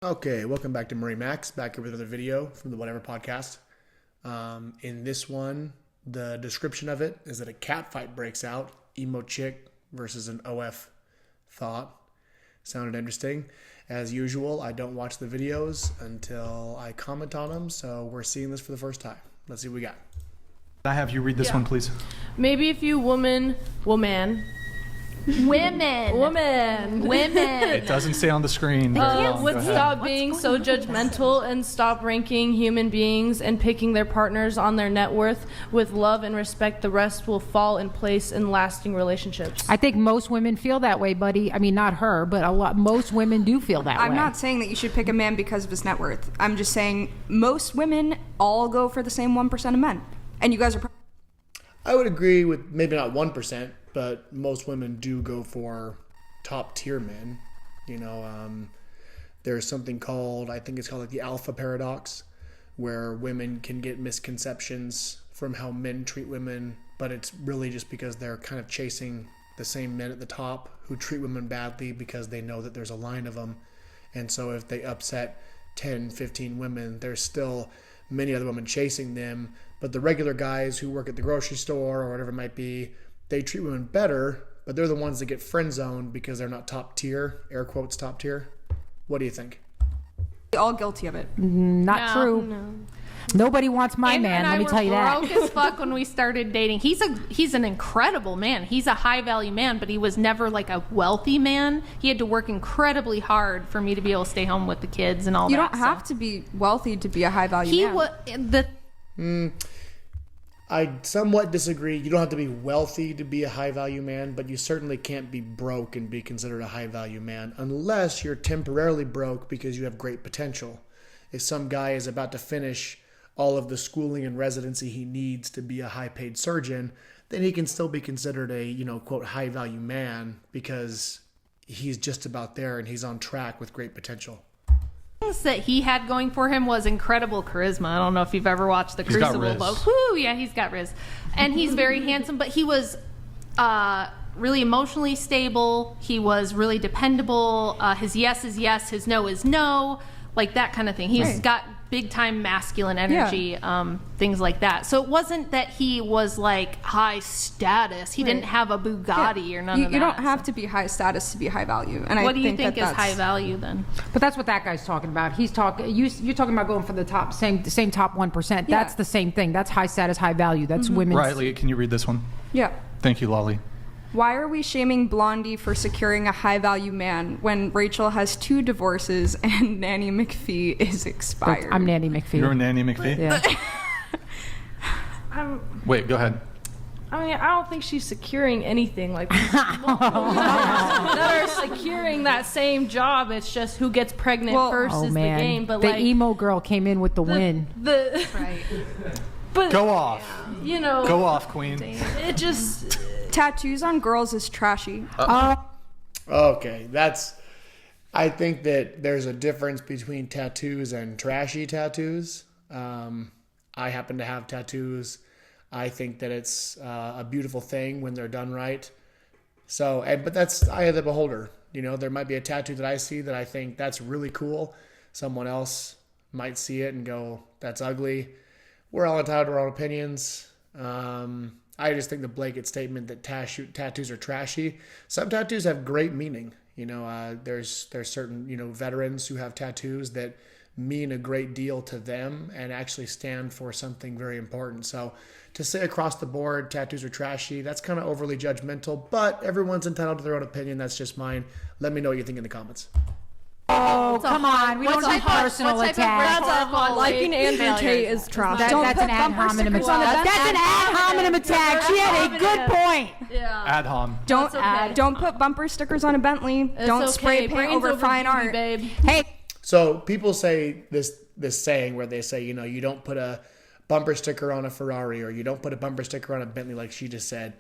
Okay, welcome back to MurrayMax, back here with another video from the Whatever podcast. In this one, the description of it is that a cat fight breaks out, emo chick versus an OF thought. Sounded interesting. As usual, I don't watch the videos until I comment on them, so we're seeing this for the first time. Let's see what we got. I have you read this one, please. Maybe if you women. It doesn't say on the screen. Would stop being so judgmental and stop ranking human beings and picking their partners on their net worth with love and respect, the rest will fall in place in lasting relationships. I think most women feel that way, buddy. I mean, not her, but most women do feel that way. I'm not saying that you should pick a man because of his net worth. I'm just saying most women all go for the same 1% of men. And you guys are... I would agree with maybe not 1%, but most women do go for top tier men. You know, there's something called, I think it's called like the alpha paradox, where women can get misconceptions from how men treat women, but it's really just because they're kind of chasing the same men at the top who treat women badly because they know that there's a line of them. And so if they upset 10, 15 women, there's still many other women chasing them. But the regular guys who work at the grocery store or whatever it might be, they treat women better, but they're the ones that get friend zoned because they're not top tier, air quotes top tier. What do you think? All guilty of it. Not true. No. Nobody wants my man, let me tell you that. Broke as fuck when we started dating. He's an incredible man. He's a high value man, but he was never like a wealthy man. He had to work incredibly hard for me to be able to stay home with the kids and all that. You don't have to be wealthy to be a high value man. I somewhat disagree. You don't have to be wealthy to be a high-value man, but you certainly can't be broke and be considered a high-value man unless you're temporarily broke because you have great potential. If some guy is about to finish all of the schooling and residency he needs to be a high-paid surgeon, then he can still be considered a, you know, quote, high-value man because he's just about there and he's on track with great potential. Things that he had going for him was incredible charisma. I don't know if you've ever watched The Crucible, but whoo, yeah, he's got riz. And he's very handsome, but he was really emotionally stable. He was really dependable. His yes is yes, his no is no, like that kind of thing. He's got big time masculine energy, things like that. So it wasn't that he was like high status. He didn't have a Bugatti or none of that. You don't have to be high status to be high value. And what do you think is high value then? But that's what that guy's talking about. He's talking. You're talking about going for the top, same top 1%. That's the same thing. That's high status, high value. That's women's. Riley, can you read this one? Yeah. Thank you, Lolly. Why are we shaming Blondie for securing a high-value man when Rachel has 2 divorces and Nanny McPhee is expired? I'm Nanny McPhee. You're Nanny McPhee? Yeah. Wait, go ahead. I mean, I don't think she's securing anything like that are securing that same job. It's just who gets pregnant first is the game. But the emo girl came in with the win. But go off. You know. Go off, queen. It just tattoos on girls is trashy. Okay, I think that there's a difference between tattoos and trashy tattoos. I happen to have tattoos. I think that it's a beautiful thing when they're done right. So, but that's eye of the beholder. You know, there might be a tattoo that I see that I think that's really cool. Someone else might see it and go, that's ugly. We're all entitled to our own opinions. I just think the blanket statement that tattoos are trashy. Some tattoos have great meaning. You know, there's certain, you know, veterans who have tattoos that mean a great deal to them and actually stand for something very important. So to say across the board tattoos are trashy, that's kind of overly judgmental, but everyone's entitled to their own opinion. That's just mine. Let me know what you think in the comments. Oh, come on. We don't need personal attacks. Liking Andrew Tate is trash. That's an ad hominem attack. That's an ad hominem attack. She had a good point. Yeah. Ad hom. Don't put bumper stickers on a Bentley. Don't spray paint over fine art. Babe. Hey. So people say this saying where they say, you know, you don't put a bumper sticker on a Ferrari or you don't put a bumper sticker on a Bentley like she just said.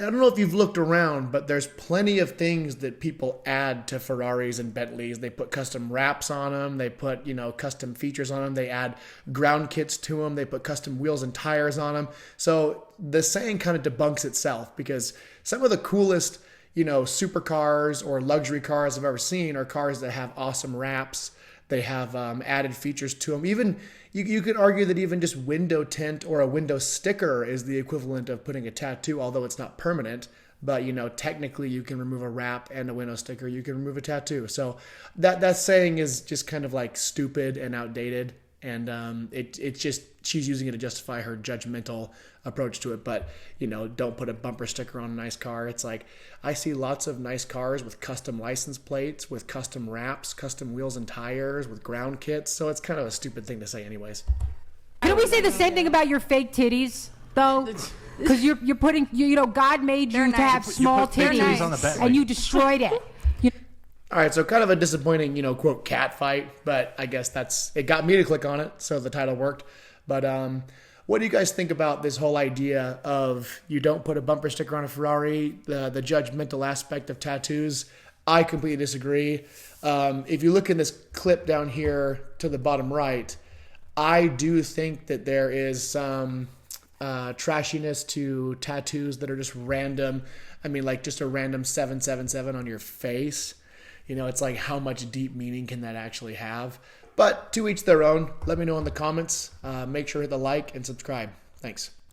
I don't know if you've looked around, but there's plenty of things that people add to Ferraris and Bentleys. They put custom wraps on them. They put, you know, custom features on them. They add ground kits to them. They put custom wheels and tires on them. So the saying kind of debunks itself because some of the coolest, supercars or luxury cars I've ever seen are cars that have awesome wraps. They have added features to them. Even you could argue that even just window tint or a window sticker is the equivalent of putting a tattoo, although it's not permanent. But technically, you can remove a wrap and a window sticker. You can remove a tattoo. So that saying is just kind of like stupid and outdated. And it's just she's using it to justify her judgmental approach to it. But don't put a bumper sticker on a nice car. It's like I see lots of nice cars with custom license plates, with custom wraps, custom wheels and tires, with ground kits. So it's kind of a stupid thing to say, anyways. Can we say the same thing about your fake titties, though? Because you're putting God made you to have small titties, on the Bentley. and you destroyed it. All right, so kind of a disappointing, quote, cat fight, but I guess it got me to click on it, so the title worked. But what do you guys think about this whole idea of you don't put a bumper sticker on a Ferrari, the judgmental aspect of tattoos? I completely disagree. If you look in this clip down here to the bottom right, I do think that there is some trashiness to tattoos that are just random. I mean, like just a random 777 on your face. It's like how much deep meaning can that actually have? But to each their own. Let me know in the comments. Make sure to hit the like and subscribe. Thanks.